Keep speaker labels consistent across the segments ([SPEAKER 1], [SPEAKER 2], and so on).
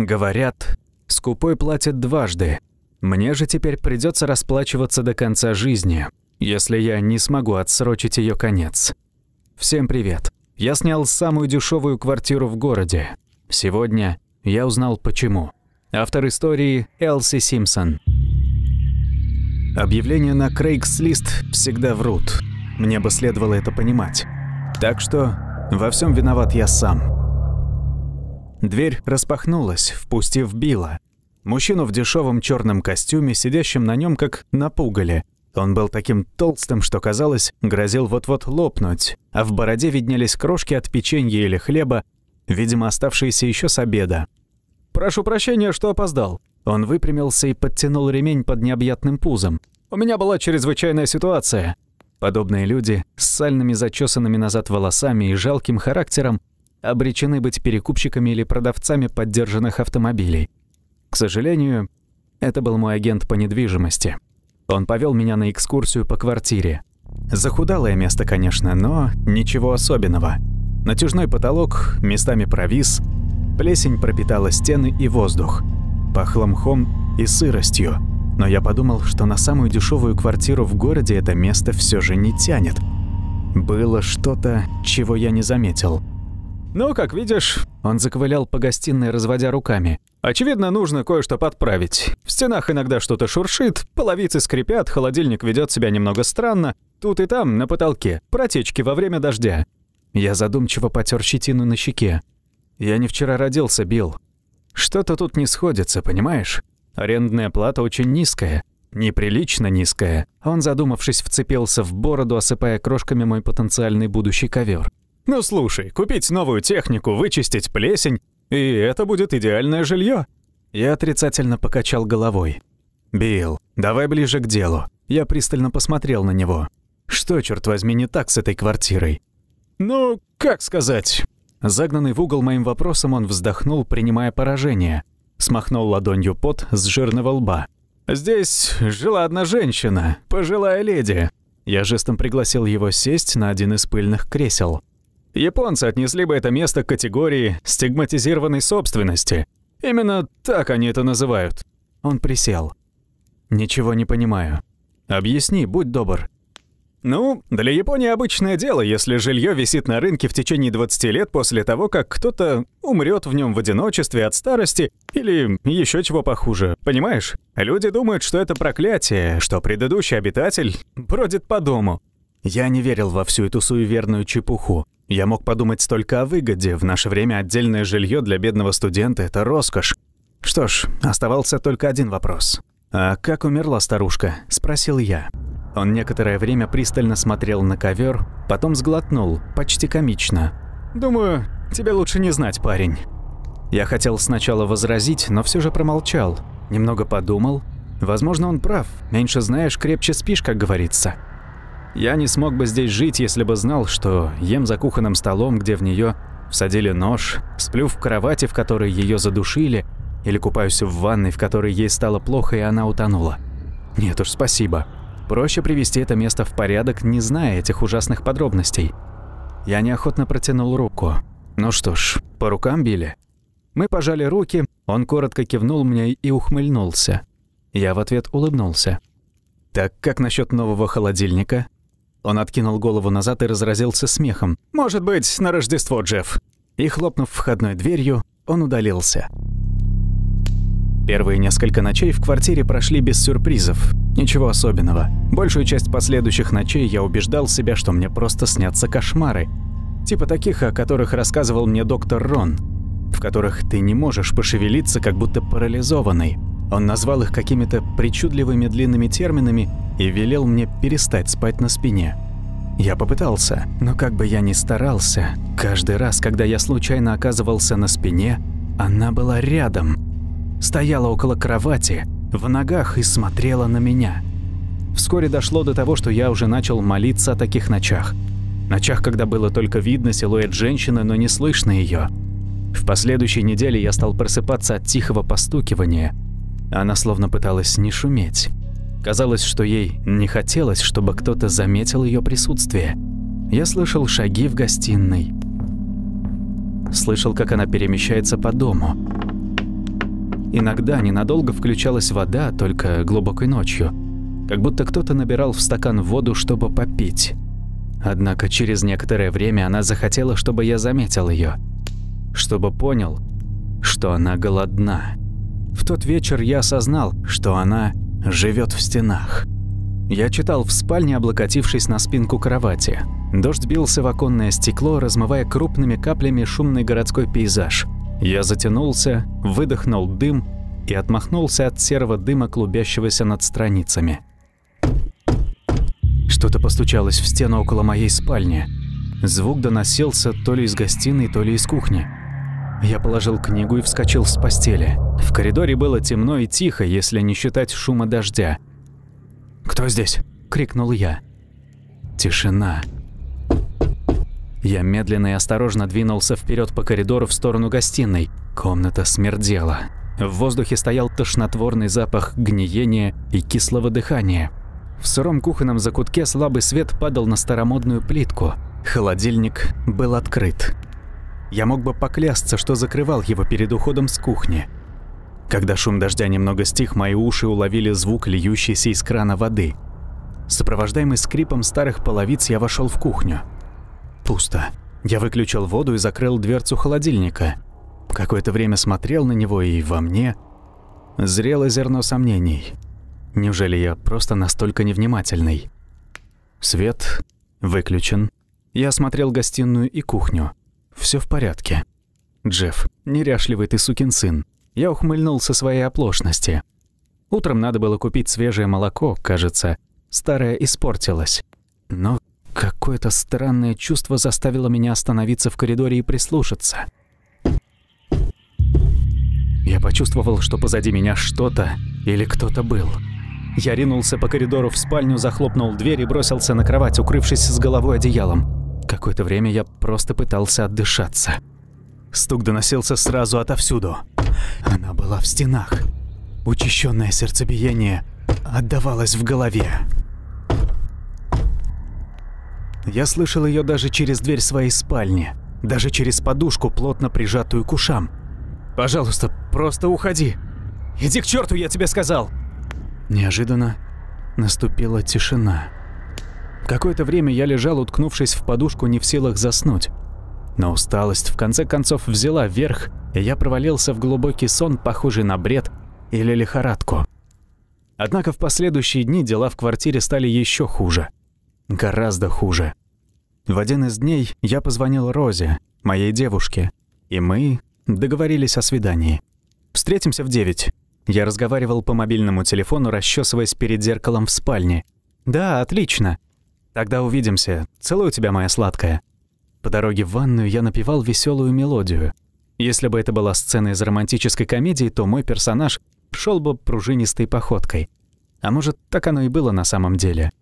[SPEAKER 1] Говорят, скупой платит дважды. Мне же теперь придется расплачиваться до конца жизни, если я не смогу отсрочить ее конец. Всем привет. Я снял самую дешевую квартиру в городе. Сегодня я узнал почему. Автор истории Элси Симпсон. Объявления на Craigslist всегда врут. Мне бы следовало это понимать. Так что во всем виноват я сам. Дверь распахнулась, впустив Билла. Мужчину в дешевом черном костюме, сидящем на нем как на пугале. Он был таким толстым, что, казалось, грозил вот-вот лопнуть, а в бороде виднелись крошки от печенья или хлеба, видимо, оставшиеся еще с обеда. «Прошу прощения, что опоздал». Он выпрямился и подтянул ремень под необъятным пузом. «У меня была чрезвычайная ситуация». Подобные люди с сальными зачесанными назад волосами и жалким характером обречены быть перекупщиками или продавцами поддержанных автомобилей. К сожалению, это был мой агент по недвижимости. Он повел меня на экскурсию по квартире. Захудалое место, конечно, но ничего особенного. Натяжной потолок местами провис, плесень пропитала стены и воздух. Пахло мхом и сыростью, но я подумал, что на самую дешевую квартиру в городе это место все же не тянет. Было что-то, чего я не заметил. «Ну, как видишь», — он заковылял по гостиной, разводя руками. «Очевидно, нужно кое-что подправить. В стенах иногда что-то шуршит, половицы скрипят, холодильник ведет себя немного странно. Тут и там, на потолке, протечки во время дождя». Я задумчиво потер щетину на щеке. «Я не вчера родился, Билл. Что-то тут не сходится, понимаешь? Арендная плата очень низкая, неприлично низкая». Он, задумавшись, вцепился в бороду, осыпая крошками мой потенциальный будущий ковер. «Ну слушай, купить новую технику, вычистить плесень, и это будет идеальное жилье». Я отрицательно покачал головой. «Билл, давай ближе к делу». Я пристально посмотрел на него. «Что, черт возьми, не так с этой квартирой?» «Ну, как сказать?» Загнанный в угол моим вопросом, он вздохнул, принимая поражение. Смахнул ладонью пот с жирного лба. «Здесь жила одна женщина, пожилая леди». Я жестом пригласил его сесть на один из пыльных кресел. Японцы отнесли бы это место к категории стигматизированной собственности. Именно так они это называют. Он присел. «Ничего не понимаю. Объясни, будь добр». «Ну, для Японии обычное дело, если жилье висит на рынке в течение 20 лет после того, как кто-то умрет в нем в одиночестве от старости или еще чего похуже. Понимаешь? Люди думают, что это проклятие, что предыдущий обитатель бродит по дому». Я не верил во всю эту суеверную чепуху. Я мог подумать только о выгоде. В наше время отдельное жилье для бедного студента – это роскошь. Что ж, оставался только один вопрос. «А как умерла старушка?» – спросил я. Он некоторое время пристально смотрел на ковер, потом сглотнул, почти комично. «Думаю, тебе лучше не знать, парень». Я хотел сначала возразить, но все же промолчал. Немного подумал. Возможно, он прав. Меньше знаешь, крепче спишь, как говорится. Я не смог бы здесь жить, если бы знал, что ем за кухонным столом, где в нее всадили нож, сплю в кровати, в которой ее задушили, или купаюсь в ванной, в которой ей стало плохо, и она утонула. Нет уж, спасибо. Проще привести это место в порядок, не зная этих ужасных подробностей. Я неохотно протянул руку. Ну что ж, по рукам били. Мы пожали руки, он коротко кивнул мне и ухмыльнулся. Я в ответ улыбнулся. «Так как насчет нового холодильника?» Он откинул голову назад и разразился смехом. «Может быть, на Рождество, Джефф». И, хлопнув входной дверью, он удалился. Первые несколько ночей в квартире прошли без сюрпризов. Ничего особенного. Большую часть последующих ночей я убеждал себя, что мне просто снятся кошмары. Типа таких, о которых рассказывал мне доктор Рон, в которых ты не можешь пошевелиться, как будто парализованный. Он назвал их какими-то причудливыми длинными терминами и велел мне перестать спать на спине. Я попытался, но как бы я ни старался, каждый раз, когда я случайно оказывался на спине, она была рядом. Стояла около кровати, в ногах и смотрела на меня. Вскоре дошло до того, что я уже начал молиться о таких ночах. Ночах, когда было только видно силуэт женщины, но не слышно ее. В последующей неделе я стал просыпаться от тихого постукивания. Она словно пыталась не шуметь. Казалось, что ей не хотелось, чтобы кто-то заметил ее присутствие. Я слышал шаги в гостиной. Слышал, как она перемещается по дому. Иногда ненадолго включалась вода, только глубокой ночью. Как будто кто-то набирал в стакан воду, чтобы попить. Однако через некоторое время она захотела, чтобы я заметил ее, чтобы понял, что она голодна. В тот вечер я осознал, что она живет в стенах. Я читал в спальне, облокотившись на спинку кровати. Дождь бился в оконное стекло, размывая крупными каплями шумный городской пейзаж. Я затянулся, выдохнул дым и отмахнулся от серого дыма, клубящегося над страницами. Что-то постучалось в стену около моей спальни. Звук доносился то ли из гостиной, то ли из кухни. Я положил книгу и вскочил с постели. В коридоре было темно и тихо, если не считать шума дождя. «Кто здесь?» – крикнул я. Тишина. Я медленно и осторожно двинулся вперед по коридору в сторону гостиной. Комната смердела. В воздухе стоял тошнотворный запах гниения и кислого дыхания. В сыром кухонном закутке слабый свет падал на старомодную плитку. Холодильник был открыт. Я мог бы поклясться, что закрывал его перед уходом с кухни. Когда шум дождя немного стих, мои уши уловили звук льющейся из крана воды. Сопровождаемый скрипом старых половиц, я вошел в кухню. Пусто. Я выключил воду и закрыл дверцу холодильника. Какое-то время смотрел на него, и во мне зрело зерно сомнений. Неужели я просто настолько невнимательный? Свет выключен. Я осмотрел гостиную и кухню. Все в порядке. Джефф, неряшливый ты сукин сын. Я ухмыльнулся своей оплошности. Утром надо было купить свежее молоко, кажется, старое испортилось. Но какое-то странное чувство заставило меня остановиться в коридоре и прислушаться. Я почувствовал, что позади меня что-то или кто-то был. Я ринулся по коридору в спальню, захлопнул дверь и бросился на кровать, укрывшись с головой одеялом. Какое-то время я просто пытался отдышаться. Стук доносился сразу отовсюду. Она была в стенах. Учащенное сердцебиение отдавалось в голове. Я слышал ее даже через дверь своей спальни, даже через подушку, плотно прижатую к ушам. «Пожалуйста, просто уходи! Иди к черту, я тебе сказал!» Неожиданно наступила тишина. Какое-то время я лежал, уткнувшись в подушку, не в силах заснуть. Но усталость в конце концов взяла верх, и я провалился в глубокий сон, похожий на бред или лихорадку. Однако в последующие дни дела в квартире стали еще хуже. Гораздо хуже. В один из дней я позвонил Розе, моей девушке, и мы договорились о свидании. «Встретимся в 9». Я разговаривал по мобильному телефону, расчесываясь перед зеркалом в спальне. «Да, отлично. Тогда увидимся. Целую тебя, моя сладкая». По дороге в ванную я напевал веселую мелодию. Если бы это была сцена из романтической комедии, то мой персонаж шел бы пружинистой походкой. А может, так оно и было на самом деле.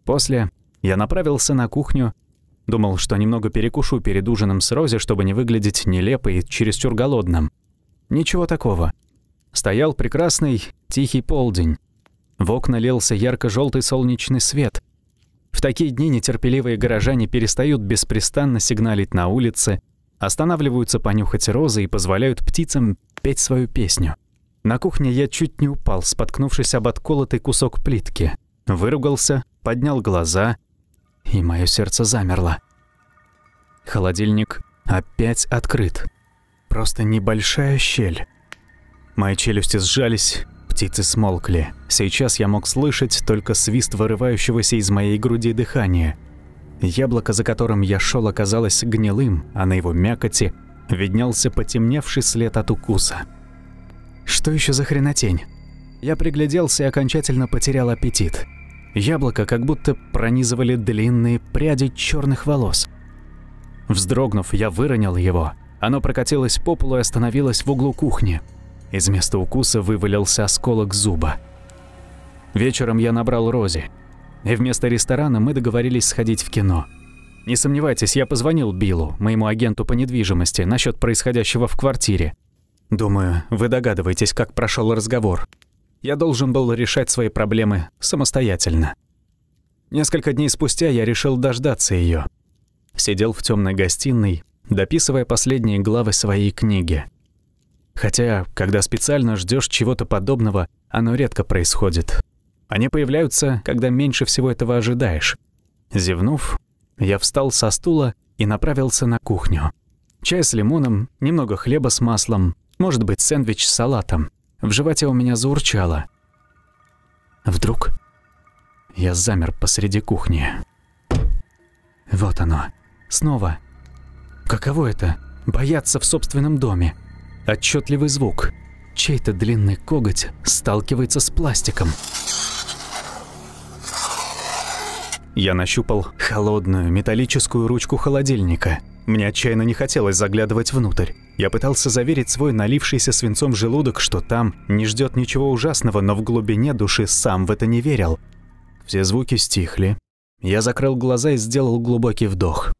[SPEAKER 1] После я направился на кухню, думал, что немного перекушу перед ужином с Рози, чтобы не выглядеть нелепо и чересчур голодным. Ничего такого. Стоял прекрасный тихий полдень. В окна лился ярко-желтый солнечный свет. В такие дни нетерпеливые горожане перестают беспрестанно сигналить на улице, останавливаются понюхать розы и позволяют птицам петь свою песню. На кухне я чуть не упал, споткнувшись об отколотый кусок плитки. Выругался, поднял глаза, и мое сердце замерло. Холодильник опять открыт. Просто небольшая щель. Мои челюсти сжались, птицы смолкли. Сейчас я мог слышать только свист вырывающегося из моей груди дыхания. Яблоко, за которым я шел, оказалось гнилым, а на его мякоти виднелся потемневший след от укуса. Что еще за хренотень? Я пригляделся и окончательно потерял аппетит. Яблоко как будто пронизывали длинные пряди черных волос. Вздрогнув, я выронил его. Оно прокатилось по полу и остановилось в углу кухни. Из места укуса вывалился осколок зуба. Вечером я набрал Рози, и вместо ресторана мы договорились сходить в кино. Не сомневайтесь, я позвонил Биллу, моему агенту по недвижимости, насчет происходящего в квартире. Думаю, вы догадываетесь, как прошел разговор. Я должен был решать свои проблемы самостоятельно. Несколько дней спустя я решил дождаться ее. Сидел в темной гостиной, дописывая последние главы своей книги. Хотя, когда специально ждешь чего-то подобного, оно редко происходит. Они появляются, когда меньше всего этого ожидаешь. Зевнув, я встал со стула и направился на кухню. Чай с лимоном, немного хлеба с маслом, может быть, сэндвич с салатом. В животе у меня заурчало. Вдруг я замер посреди кухни. Вот оно. Снова. Каково это — бояться в собственном доме? Отчетливый звук. Чей-то длинный коготь сталкивается с пластиком. Я нащупал холодную металлическую ручку холодильника. Мне отчаянно не хотелось заглядывать внутрь. Я пытался заверить свой налившийся свинцом желудок, что там не ждет ничего ужасного, но в глубине души сам в это не верил. Все звуки стихли. Я закрыл глаза и сделал глубокий вдох.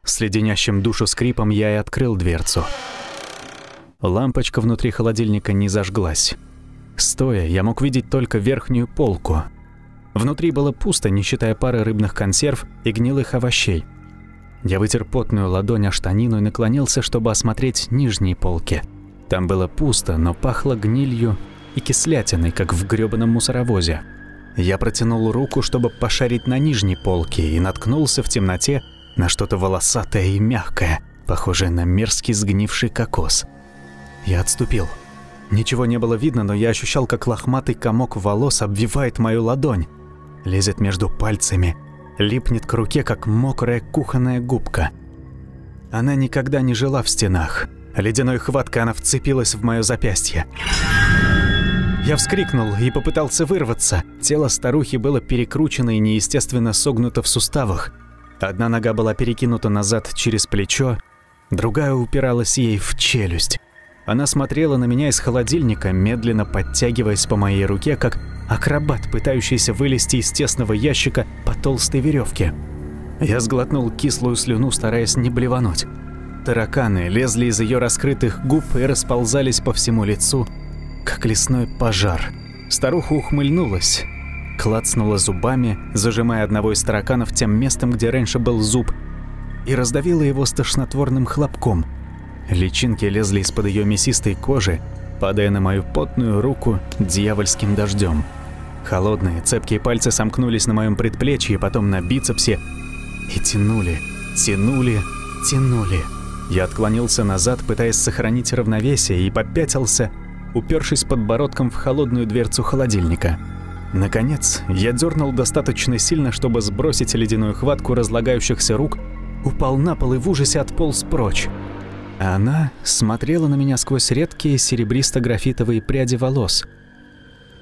[SPEAKER 1] С леденящим душу скрипом я и открыл дверцу. Лампочка внутри холодильника не зажглась. Стоя, я мог видеть только верхнюю полку. Внутри было пусто, не считая пары рыбных консерв и гнилых овощей. Я вытер потную ладонь о штанину и наклонился, чтобы осмотреть нижние полки. Там было пусто, но пахло гнилью и кислятиной, как в грёбаном мусоровозе. Я протянул руку, чтобы пошарить на нижней полке, и наткнулся в темноте на что-то волосатое и мягкое, похожее на мерзкий сгнивший кокос. Я отступил. Ничего не было видно, но я ощущал, как лохматый комок волос обвивает мою ладонь, лезет между пальцами, липнет к руке, как мокрая кухонная губка. Она никогда не жила в стенах. Ледяной хваткой она вцепилась в моё запястье. Я вскрикнул и попытался вырваться. Тело старухи было перекручено и неестественно согнуто в суставах. Одна нога была перекинута назад через плечо, другая упиралась ей в челюсть. Она смотрела на меня из холодильника, медленно подтягиваясь по моей руке, как акробат, пытающийся вылезти из тесного ящика по толстой веревке. Я сглотнул кислую слюну, стараясь не блевануть. Тараканы лезли из ее раскрытых губ и расползались по всему лицу, как лесной пожар. Старуха ухмыльнулась, клацнула зубами, зажимая одного из тараканов тем местом, где раньше был зуб, и раздавила его с тошнотворным хлопком. Личинки лезли из-под ее мясистой кожи, падая на мою потную руку дьявольским дождем. Холодные, цепкие пальцы сомкнулись на моем предплечье, потом на бицепсе и тянули, тянули, тянули. Я отклонился назад, пытаясь сохранить равновесие, и попятился, упершись подбородком в холодную дверцу холодильника. Наконец, я дернул достаточно сильно, чтобы сбросить ледяную хватку разлагающихся рук, упал на пол и в ужасе отполз прочь. А она смотрела на меня сквозь редкие серебристо-графитовые пряди волос.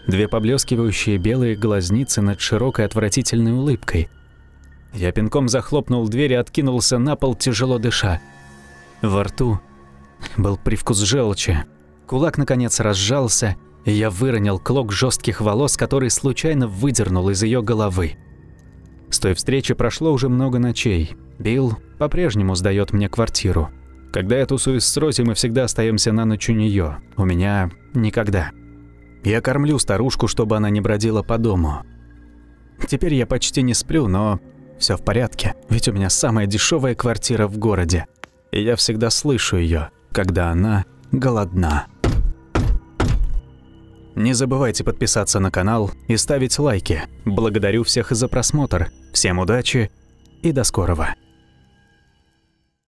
[SPEAKER 1] Две поблескивающие белые глазницы над широкой отвратительной улыбкой. Я пинком захлопнул дверь и откинулся на пол, тяжело дыша. Во рту был привкус желчи. Кулак, наконец, разжался, и я выронил клок жестких волос, который случайно выдернул из ее головы. С той встречи прошло уже много ночей. Билл по-прежнему сдает мне квартиру. Когда я тусуюсь с Рози, мы всегда остаемся на ночь у нее. У меня никогда. Я кормлю старушку, чтобы она не бродила по дому. Теперь я почти не сплю, но все в порядке, ведь у меня самая дешевая квартира в городе. И я всегда слышу ее, когда она голодна. Не забывайте подписаться на канал и ставить лайки. Благодарю всех за просмотр. Всем удачи и до скорого.